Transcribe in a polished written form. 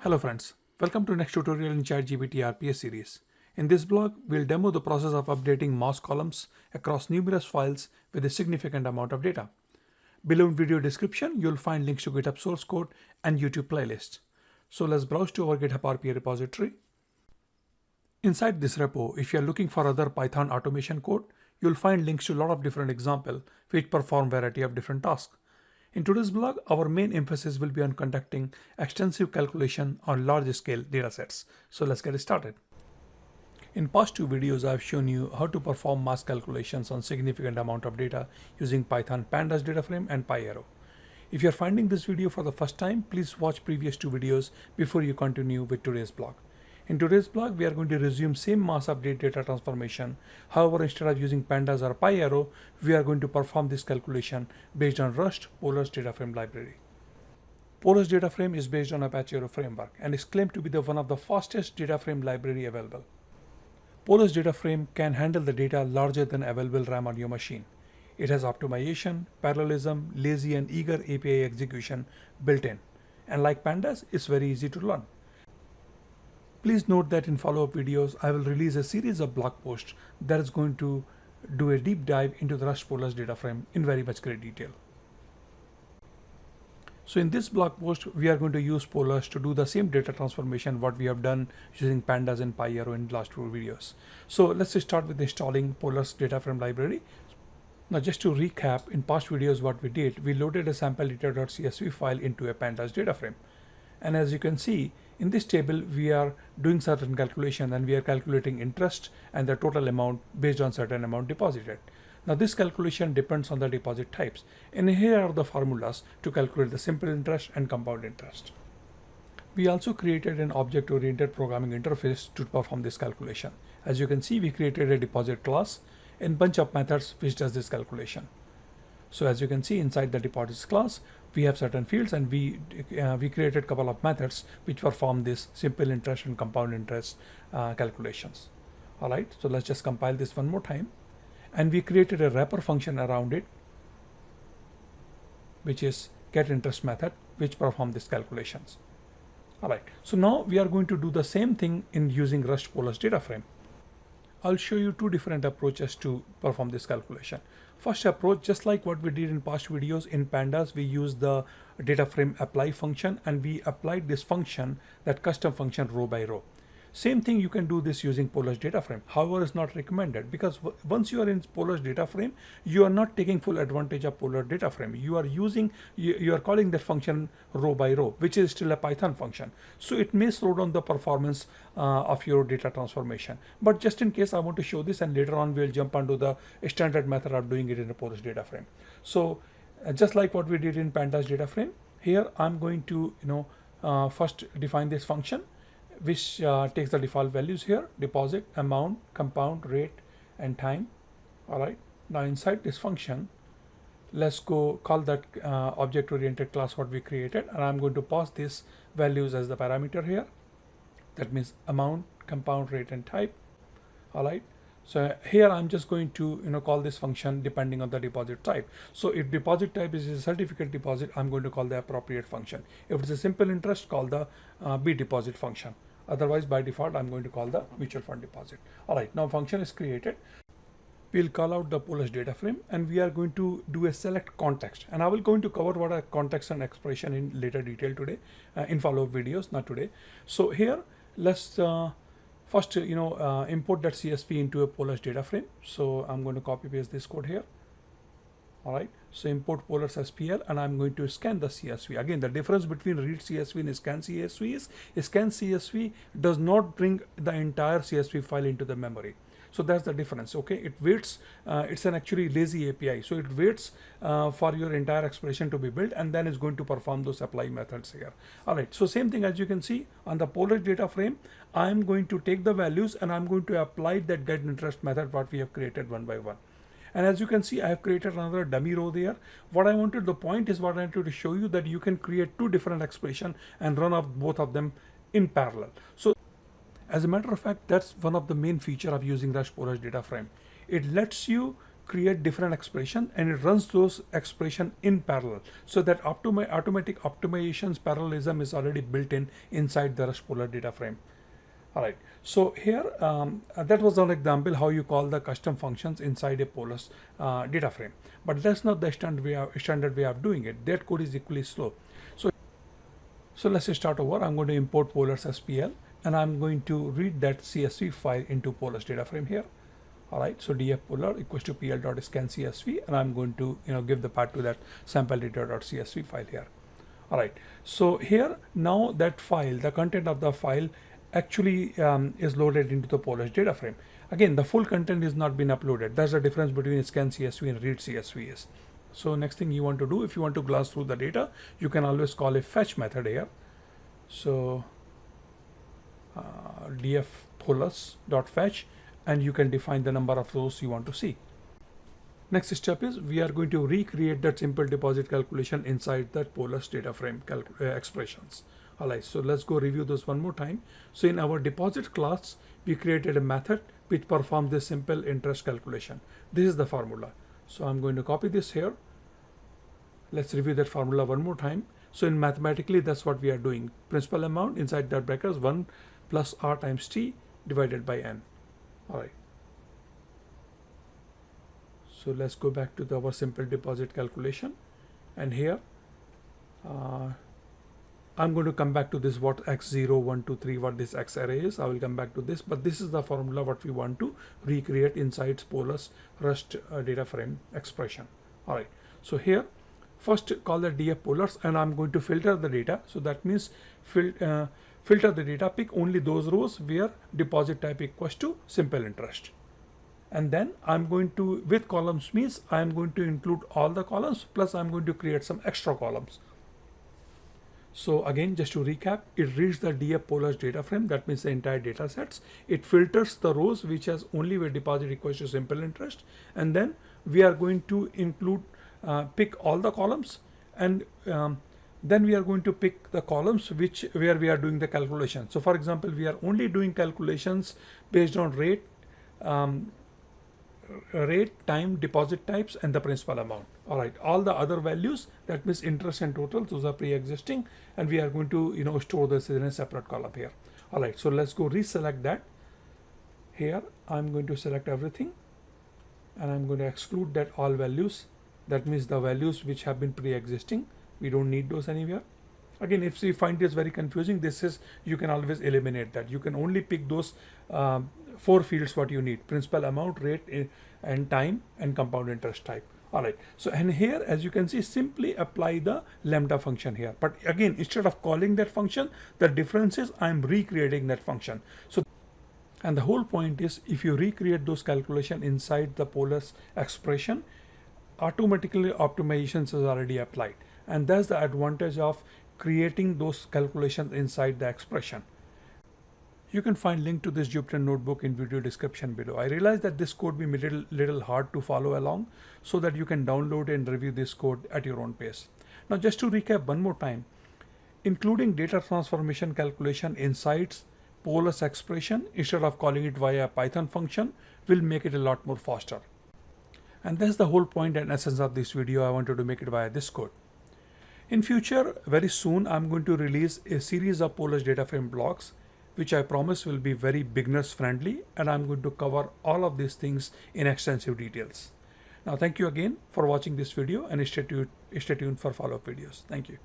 Hello friends, welcome to next tutorial in ChatGPT RPA series. In this blog, we'll demo the process of updating mouse columns across numerous files with a significant amount of data. Below in video description, you'll find links to GitHub source code and YouTube playlists. So let's browse to our GitHub RPA repository. Inside this repo, if you're looking for other Python automation code, you'll find links to a lot of different examples which perform variety of different tasks. In today's blog, our main emphasis will be on conducting extensive calculation on large-scale datasets. So let's get started. In past two videos, I've shown you how to perform mass calculations on significant amount of data using Python Pandas DataFrame and PyArrow. If you're finding this video for the first time, please watch previous two videos before you continue with today's blog. In today's blog, we are going to resume same mass update data transformation. However, instead of using Pandas or PyArrow, we are going to perform this calculation based on Rust Polars DataFrame library. Polars DataFrame is based on Apache Arrow framework and is claimed to be one of the fastest DataFrame library available. Polars DataFrame can handle the data larger than available RAM on your machine. It has optimization, parallelism, lazy and eager API execution built in. And like Pandas, it's very easy to learn. Please note that in follow-up videos, I will release a series of blog posts that is going to do a deep dive into the Rust Polars DataFrame in very much great detail. So in this blog post, we are going to use Polars to do the same data transformation what we have done using Pandas and PyArrow in the last two videos. So let's start with installing Polars DataFrame library. Now just to recap, in past videos what we did, we loaded a sample data.csv file into a Pandas DataFrame. And as you can see, in this table, we are doing certain calculation and we are calculating interest and the total amount based on certain amount deposited. Now this calculation depends on the deposit types. And here are the formulas to calculate the simple interest and compound interest. We also created an object-oriented programming interface to perform this calculation. As you can see, we created a deposit class and bunch of methods which does this calculation. So as you can see, inside the deposits class, we have certain fields and we created a couple of methods which perform this simple interest and compound interest calculations. All right, so let's just compile this one more time. And we created a wrapper function around it, which is getInterest method, which perform these calculations. All right, so now we are going to do the same thing in using Rust Polars DataFrame. I'll show you two different approaches to perform this calculation. First approach, just like what we did in past videos in Pandas, we used the DataFrame apply function and we applied this function, that custom function row by row. Same thing you can do this using Polars DataFrame. However, it's not recommended because once you are in Polars DataFrame, you are not taking full advantage of Polars DataFrame. You are calling that function row by row, which is still a Python function. So it may slow down the performance of your data transformation. But just in case, I want to show this, and later on we'll jump onto the standard method of doing it in a Polars DataFrame. So just like what we did in Pandas DataFrame, here I'm going to first define this function, which takes the default values here: deposit, amount, compound, rate, and time. All right, now inside this function, let's go call that object-oriented class what we created, and I'm going to pass these values as the parameter here. That means amount, compound, rate, and type. All right, so here I'm just going to call this function depending on the deposit type. So if deposit type is a certificate deposit, I'm going to call the appropriate function. If it's a simple interest, call the bDeposit function. Otherwise, by default, I'm going to call the mutual fund deposit. All right, now function is created. We'll call out the Polars DataFrame and we are going to do a select context. And I will going to cover what are context and expression in later detail today in follow-up videos, not today. So here, let's first import that CSV into a Polars DataFrame. So I'm going to copy paste this code here. All right, so import Polars SPL and I'm going to scan the CSV. Again, the difference between read CSV and scan CSV is scan CSV does not bring the entire CSV file into the memory. So that's the difference. Okay, it waits. It's an actually lazy API. So it waits for your entire expression to be built and then it's going to perform those apply methods here. All right, so same thing as you can see on the Polars DataFrame, I'm going to take the values and I'm going to apply that getInterest method what we have created one by one. And as you can see, I have created another dummy row there. The point is what I wanted to show you that you can create two different expressions and run up both of them in parallel. So as a matter of fact, that's one of the main features of using Rust Polars DataFrame. It lets you create different expression, and it runs those expression in parallel, so that automatic optimizations parallelism is already built in inside the Rust Polar data frame. All right, so here that was an example how you call the custom functions inside a Polars data frame, but that's not the standard way of doing it. That code is equally slow. So let's start over. I'm going to import Polars SPL, and I'm going to read that CSV file into Polars data frame here. All right, so df polar equals to pl.scan CSV, and I'm going to give the path to that sample data.csv file here. All right, so here now that file, the content of the file actually is loaded into the Polars data frame. Again, the full content is not been uploaded. That's the difference between scan CSV and read CSV is. So next thing you want to do, if you want to glance through the data, you can always call a fetch method here. So df polars.fetch, and you can define the number of rows you want to see. Next step is we are going to recreate that simple deposit calculation inside that Polars data frame expressions. All right, so let's go review this one more time. So in our deposit class, we created a method which performs this simple interest calculation. This is the formula. So I'm going to copy this here. Let's review that formula one more time. So in mathematically, that's what we are doing. Principal amount inside that brackets 1 plus r times t divided by n. All right. So let's go back to our simple deposit calculation, and here I'm going to come back to this, what x0, 1, 2, 3, what this x array is. I will come back to this, but this is the formula what we want to recreate inside Polars Rust data frame expression. All right, so here first call the df polars, and I'm going to filter the data. So that means filter the data, pick only those rows where deposit type equals to simple interest. And then I'm going to, with columns means I'm going to include all the columns, plus I'm going to create some extra columns. So again, just to recap, it reads the df polars data frame, that means the entire data sets. It filters the rows which has only where deposit equals to simple interest. And then we are going to include, pick all the columns, and then we are going to pick the columns where we are doing the calculation. So for example, we are only doing calculations based on rate, time, deposit types, and the principal amount. All right, all the other values, that means interest and total, those are pre-existing, and we are going to store this in a separate column here. All right, so let's go reselect that. Here I'm going to select everything, and I'm going to exclude that all values. That means the values which have been pre-existing, we don't need those anywhere. Again, if you find this very confusing, this is, you can always eliminate that. You can only pick those 4 fields what you need: principal amount, rate, and time, and compound interest type. All right, so and here, as you can see, simply apply the lambda function here. But again, instead of calling that function, the difference is I'm recreating that function. So, and the whole point is, if you recreate those calculations inside the Polars expression, automatically optimizations is already applied. And that's the advantage of creating those calculations inside the expression. You can find link to this Jupyter notebook in video description below. I realize that this code may be little hard to follow along, so that you can download and review this code at your own pace. Now, just to recap one more time, including data transformation calculation inside Polars expression instead of calling it via a Python function will make it a lot more faster. And that's the whole point and essence of this video. I wanted to make it via this code. In future, very soon, I'm going to release a series of Polars data frame blocks, which I promise will be very beginners friendly, and I'm going to cover all of these things in extensive details. Now, thank you again for watching this video, and stay tuned for follow-up videos. Thank you.